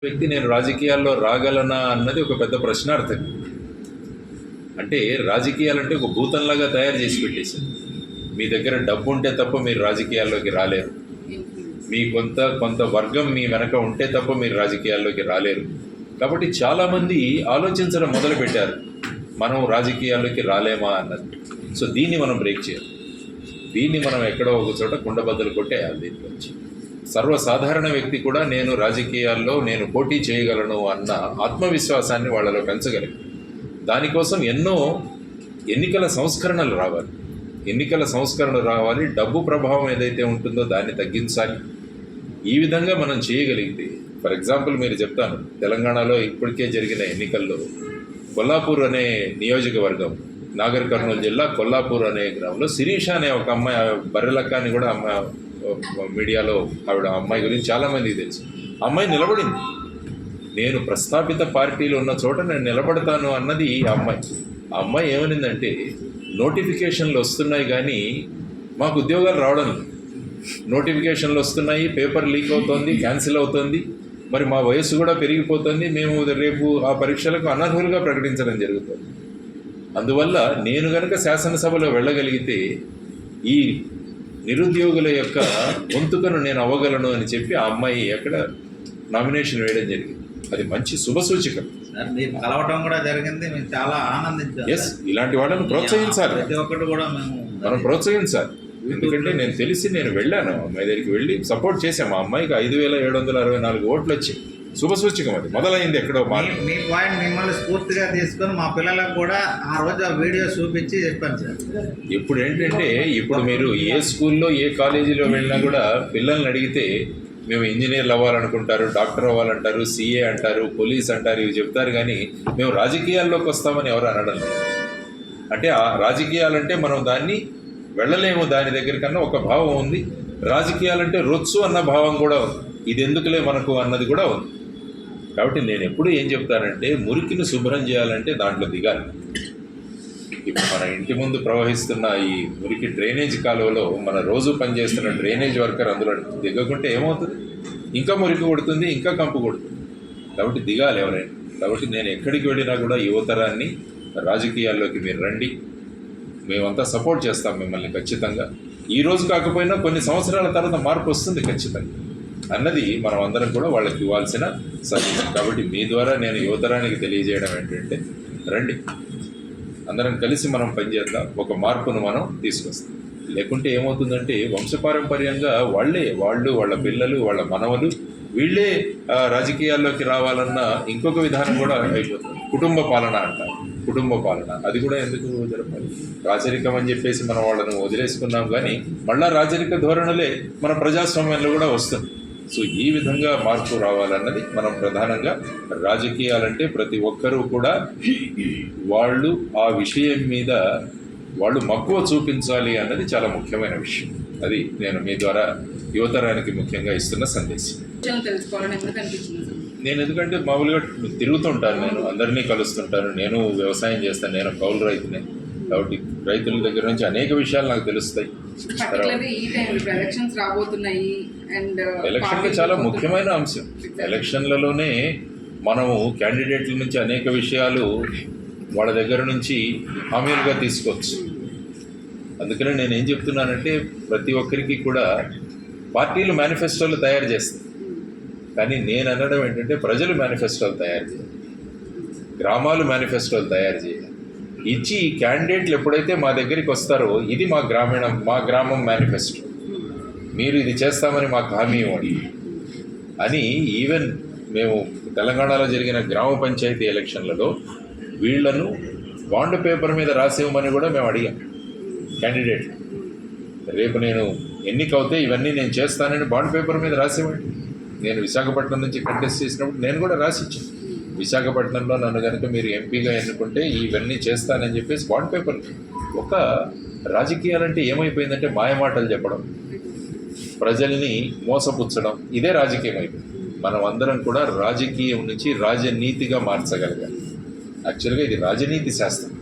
వ్యక్తి నేను రాజకీయాల్లో రాగలనా అన్నది ఒక పెద్ద ప్రశ్నార్థకం. అంటే రాజకీయాలంటే ఒక భూతంలాగా తయారు చేసి పెట్టేశారు. మీ దగ్గర డబ్బు ఉంటే తప్ప మీరు రాజకీయాల్లోకి రాలేరు. మీ కొంత వర్గం మీ వెనక ఉంటే తప్ప మీరు రాజకీయాల్లోకి రాలేరు. కాబట్టి చాలామంది ఆలోచించడం మొదలుపెట్టారు, మనం రాజకీయాల్లోకి రాలేమా అన్నది. సో దీన్ని మనం బ్రేక్ చేయాలి. దీన్ని మనం ఎక్కడో ఒక చోట కుండబద్దలు కొట్టేయాలి. దీంట్లోంచి సర్వసాధారణ వ్యక్తి కూడా రాజకీయాల్లో నేను పోటీ చేయగలను అన్న ఆత్మవిశ్వాసాన్ని వాళ్ళలో పెంచగలిగి, దానికోసం ఎన్నో ఎన్నికల సంస్కరణలు రావాలి. డబ్బు ప్రభావం ఏదైతే ఉంటుందో దాన్ని తగ్గించాలి. ఈ విధంగా మనం చేయగలిగితే, ఫర్ ఎగ్జాంపుల్ మీరు చెప్తాను, తెలంగాణలో ఇప్పటికే జరిగిన ఎన్నికల్లో కొల్లాపూర్ అనే నియోజకవర్గం, నాగర్ కర్నూలు జిల్లా కొల్లాపూర్ అనే గ్రామంలో శిరీష అనే ఒక అమ్మాయి, బర్రెలక్క అని కూడా అమ్మాయి, మీడియాలో ఆవిడ అమ్మాయి గురించి చాలామందికి తెలుసు. అమ్మాయి నిలబడింది. నేను ప్రస్థాపిత పార్టీలు ఉన్న చోట నేను నిలబడతాను అన్నది ఆ అమ్మాయి ఏమనిందంటే, నోటిఫికేషన్లు వస్తున్నాయి కానీ మాకు ఉద్యోగాలు రావడం లేదు. నోటిఫికేషన్లు వస్తున్నాయి, పేపర్ లీక్ అవుతుంది, క్యాన్సిల్ అవుతుంది, మరి మా వయస్సు కూడా పెరిగిపోతుంది, మేము రేపు ఆ పరీక్షలకు అనర్హులుగా ప్రకటించడం జరుగుతుంది. అందువల్ల నేను కనుక శాసనసభలో వెళ్ళగలిగితే ఈ నిరుద్యోగుల యొక్క గొంతుకను నేను అవ్వగలను అని చెప్పి ఆ అమ్మాయి అక్కడ నామినేషన్ వేయడం జరిగింది. అది మంచి శుభసూచకం. కలవటం కూడా జరిగింది, మేము చాలా ఆనందించాం. ఎస్, ఇలాంటి వాళ్ళని ప్రోత్సహించాలి. ప్రతి ఒక్కటి కూడా మనం ప్రోత్సహించాలి. ఎందుకంటే నేను వెళ్ళాను, అమ్మాయి దగ్గరికి వెళ్ళి సపోర్ట్ చేశాము. ఆ అమ్మాయికి 5,764 ఓట్లు వచ్చి శుభసూచకం. అది మొదలైంది ఎక్కడో. మీ పాయింట్ మిమ్మల్ని స్ఫూర్తిగా తీసుకొని మా పిల్లలకు కూడా ఆ రోజు ఆ వీడియో చూపించి చెప్పాను సార్. ఇప్పుడు ఏంటంటే, ఇప్పుడు మీరు ఏ స్కూల్లో ఏ కాలేజీలో వెళ్ళినా కూడా పిల్లల్ని అడిగితే మేము ఇంజనీర్లు అవ్వాలనుకుంటారు, డాక్టర్ అవ్వాలంటారు, సిఏ అంటారు, పోలీస్ అంటారు, ఇవి చెప్తారు. కానీ మేము రాజకీయాల్లోకి వస్తామని ఎవరు అనడం లేదు. అంటే ఆ రాజకీయాలంటే మనం దాన్ని వెళ్ళలేము, దాని దగ్గర కన్నా ఒక భావం ఉంది. రాజకీయాలంటే రొచ్చు అన్న భావం కూడా ఉంది. ఇది ఎందుకులే మనకు అన్నది కూడా ఉంది. కాబట్టి నేను ఎప్పుడు ఏం చెప్తానంటే, మురికిని శుభ్రం చేయాలంటే దాంట్లో దిగాలి. ఇప్పుడు మన ఇంటి ముందు ప్రవహిస్తున్న ఈ మురికి డ్రైనేజ్ కాలువలో మన రోజు పనిచేస్తున్న డ్రైనేజ్ వర్కర్ అందులో దిగకుంటే ఏమవుతుంది? ఇంకా మురికి కొడుతుంది, ఇంకా కంపు కొడుతుంది. కాబట్టి దిగాలి ఎవరైనా. కాబట్టి నేను ఎక్కడికి వెళ్ళినా కూడా యువతరాన్ని రాజకీయాల్లోకి మీరు రండి, మేమంతా సపోర్ట్ చేస్తాం మిమ్మల్ని ఖచ్చితంగా. ఈ రోజు కాకపోయినా కొన్ని సంవత్సరాల తర్వాత మార్పు వస్తుంది ఖచ్చితంగా అన్నది మనం అందరం కూడా వాళ్ళకి ఇవ్వాల్సిన సందేశం. కాబట్టి మీ ద్వారా నేను యువతరానికి తెలియజేయడం ఏంటంటే, రండి, అందరం కలిసి మనం పనిచేద్దాం, ఒక మార్పును మనం తీసుకొస్తాం. లేకుంటే ఏమవుతుందంటే, వంశపారంపర్యంగా వాళ్ళు వాళ్ళ పిల్లలు, వాళ్ళ మనవలు వీళ్ళే రాజకీయాల్లోకి రావాలన్న ఇంకొక విధానం కూడా అయిపోతుంది. కుటుంబ పాలన అంటారు. అది కూడా ఎందుకు జరపాలి? రాజరికం అని చెప్పేసి మనం వాళ్ళను వదిలేసుకున్నాం, కానీ మళ్ళా రాజరిక ధోరణులే మన ప్రజాస్వామ్యంలో కూడా వస్తుంది. సో ఈ విధంగా మార్పు రావాలన్నది మనం ప్రధానంగా. రాజకీయాలంటే ప్రతి ఒక్కరూ కూడా వాళ్ళు ఆ విషయం మీద వాళ్ళు మక్కువ చూపించాలి అన్నది చాలా ముఖ్యమైన విషయం. అది నేను మీ ద్వారా యువతరానికి ముఖ్యంగా ఇస్తున్న సందేశం. నేను ఎందుకంటే మామూలుగా తిరుగుతుంటాను, నేను అందరినీ కలుస్తుంటాను, నేను వ్యవసాయం చేస్తాను, నేను కౌలు రైతునే. కాబట్టి రైతుల దగ్గర నుంచి అనేక విషయాలు నాకు తెలుస్తాయి. ఎలక్షన్లు చాలా ముఖ్యమైన అంశం. ఎలక్షన్లలోనే మనము క్యాండిడేట్ల నుంచి అనేక విషయాలు వాళ్ళ దగ్గర నుంచి హామీలుగా తీసుకోవచ్చు. అందుకనే నేను ఏం చెప్తున్నానంటే, ప్రతి ఒక్కరికి కూడా పార్టీలు మేనిఫెస్టోలు తయారు చేస్తాయి, కానీ నేను అనడం ఏంటంటే, ప్రజలు మేనిఫెస్టోలు తయారు చేయాలి, గ్రామాలు మేనిఫెస్టోలు తయారు చేయాలి. ఇచ్చి ఈ క్యాండిడేట్లు ఎప్పుడైతే మా దగ్గరికి వస్తారో, ఇది మా గ్రామం మేనిఫెస్టో, మీరు ఇది చేస్తామని మాకు హామీ ఇవ్వండి అని. ఈవెన్ మేము తెలంగాణలో జరిగిన గ్రామ పంచాయతీ ఎలక్షన్లలో వీళ్లను బాండ్ పేపర్ మీద రాసేవమని కూడా మేము అడిగాం క్యాండిడేట్లు. రేపు నేను ఎన్నికవుతే ఇవన్నీ నేను చేస్తానని బాండ్ పేపర్ మీద రాసేవాడిని. నేను విశాఖపట్నం నుంచి కంటెస్ట్ చేసినప్పుడు నేను కూడా రాసిచ్చాను, విశాఖపట్నంలో నన్ను కనుక మీరు ఎంపీగా ఎన్నుకుంటే ఇవన్నీ చేస్తానని చెప్పేసి బాండ్ పేపర్. ఒక రాజకీయాలంటే ఏమైపోయిందంటే, మాయమాటలు చెప్పడం, ప్రజల్ని మోసపుచ్చడం, ఇదే రాజకీయం అయిపోయింది. మనం అందరం కూడా రాజకీయం నుంచి రాజనీతిగా మార్చగలగాలి. యాక్చువల్గా ఇది రాజనీతి శాస్త్రం,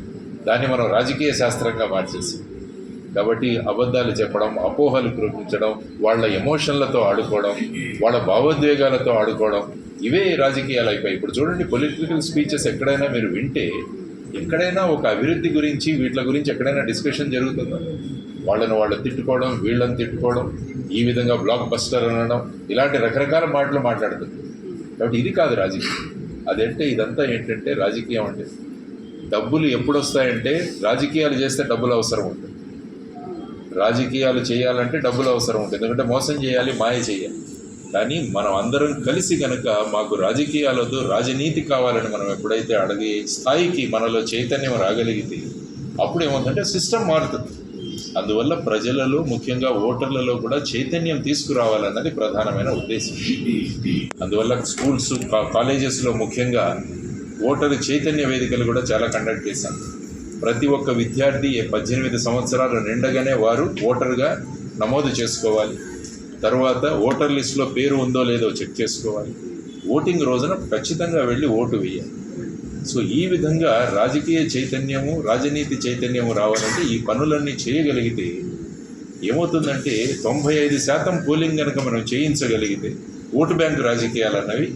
దాన్ని మనం రాజకీయ శాస్త్రంగా మార్చేసి. కాబట్టి అబద్ధాలు చెప్పడం, అపోహలు కురిపించడం, వాళ్ళ ఎమోషన్లతో ఆడుకోవడం, వాళ్ళ భావోద్వేగాలతో ఆడుకోవడం, ఇవే రాజకీయాలు అయిపోయాయి. ఇప్పుడు చూడండి, పొలిటికల్ స్పీచెస్ ఎక్కడైనా మీరు వింటే, ఎక్కడైనా ఒక అభివృద్ధి గురించి వీటి గురించి ఎక్కడైనా డిస్కషన్ జరుగుతుందా? వాళ్ళు తిట్టుకోవడం, వీళ్ళని తిట్టుకోవడం, ఈ విధంగా బ్లాక్ బస్టర్ అనడం, ఇలాంటి రకరకాల మాటలు మాట్లాడుతుంది. కాబట్టి ఇది కాదు రాజకీయం. అదంటే ఇదంతా ఏంటంటే రాజకీయం అంటే డబ్బులు ఎప్పుడు వస్తాయంటే రాజకీయాలు చేస్తే డబ్బులు అవసరం ఉంటుంది. రాజకీయాలు చేయాలంటే డబ్బులు అవసరం ఉంటుంది, ఎందుకంటే మోసం చేయాలి, మాయ చేయాలి. కానీ మనం అందరం కలిసి కనుక మాకు రాజకీయాలు వద్దు, రాజనీతి కావాలని మనం ఎప్పుడైతే అడిగే స్థాయికి మనలో చైతన్యం రాగలిగితే అప్పుడు ఏమవుతుందంటే సిస్టమ్ మారుతుంది. అందువల్ల ప్రజలలో, ముఖ్యంగా ఓటర్లలో కూడా చైతన్యం తీసుకురావాలన్నది ప్రధానమైన ఉద్దేశం. అందువల్ల స్కూల్స్, కాలేజెస్లో ముఖ్యంగా ఓటరు చైతన్య వేదికలు కూడా చాలా కండక్ట్ చేశాం. ప్రతి ఒక్క విద్యార్థి 18 సంవత్సరాలు నిండగానే వారు ఓటరుగా నమోదు చేసుకోవాలి. తర్వాత ఓటర్ లిస్టులో పేరు ఉందో లేదో చెక్ చేసుకోవాలి. ఓటింగ్ రోజున ఖచ్చితంగా వెళ్ళి ఓటు వేయాలి. సో ఈ విధంగా రాజకీయ చైతన్యము, రాజనీతి చైతన్యము రావాలంటే ఈ పనులన్నీ చేయగలిగితే ఏమవుతుందంటే 95% పోలింగ్ కనుక మనం చేయించగలిగితే ఓటు బ్యాంకు రాజకీయాలు అన్నవి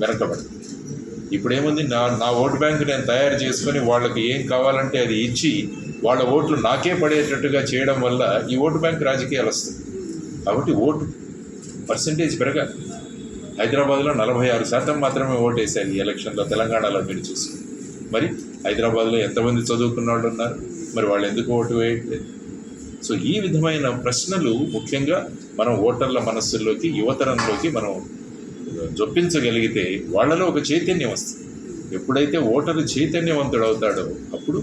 వెనకబడతాయి. ఇప్పుడు ఏముంది, నా ఓటు బ్యాంకు నేను తయారు చేసుకొని వాళ్ళకి ఏం కావాలంటే అది ఇచ్చి వాళ్ళ ఓట్లు నాకే పడేటట్టుగా చేయడం వల్ల ఈ ఓటు బ్యాంకు రాజకీయాలు వస్తాయి. కాబట్టి ఓటు పర్సంటేజ్ పెరగాలి. హైదరాబాద్లో 46% మాత్రమే ఓటు వేశారు ఈ ఎలక్షన్లో. తెలంగాణలో మీరు చూసుకుని మరి హైదరాబాద్లో ఎంతమంది చదువుకున్న వాళ్ళు ఉన్నారు, మరి వాళ్ళు ఎందుకు ఓటు వేయట్లేదు? సో ఈ విధమైన ప్రశ్నలు ముఖ్యంగా మనం ఓటర్ల మనస్సుల్లోకి, యువతరంలోకి మనం జొప్పించగలిగితే వాళ్ళలో ఒక చైతన్యం వస్తుంది. ఎప్పుడైతే ఓటరు చైతన్యవంతుడు అవుతాడో అప్పుడు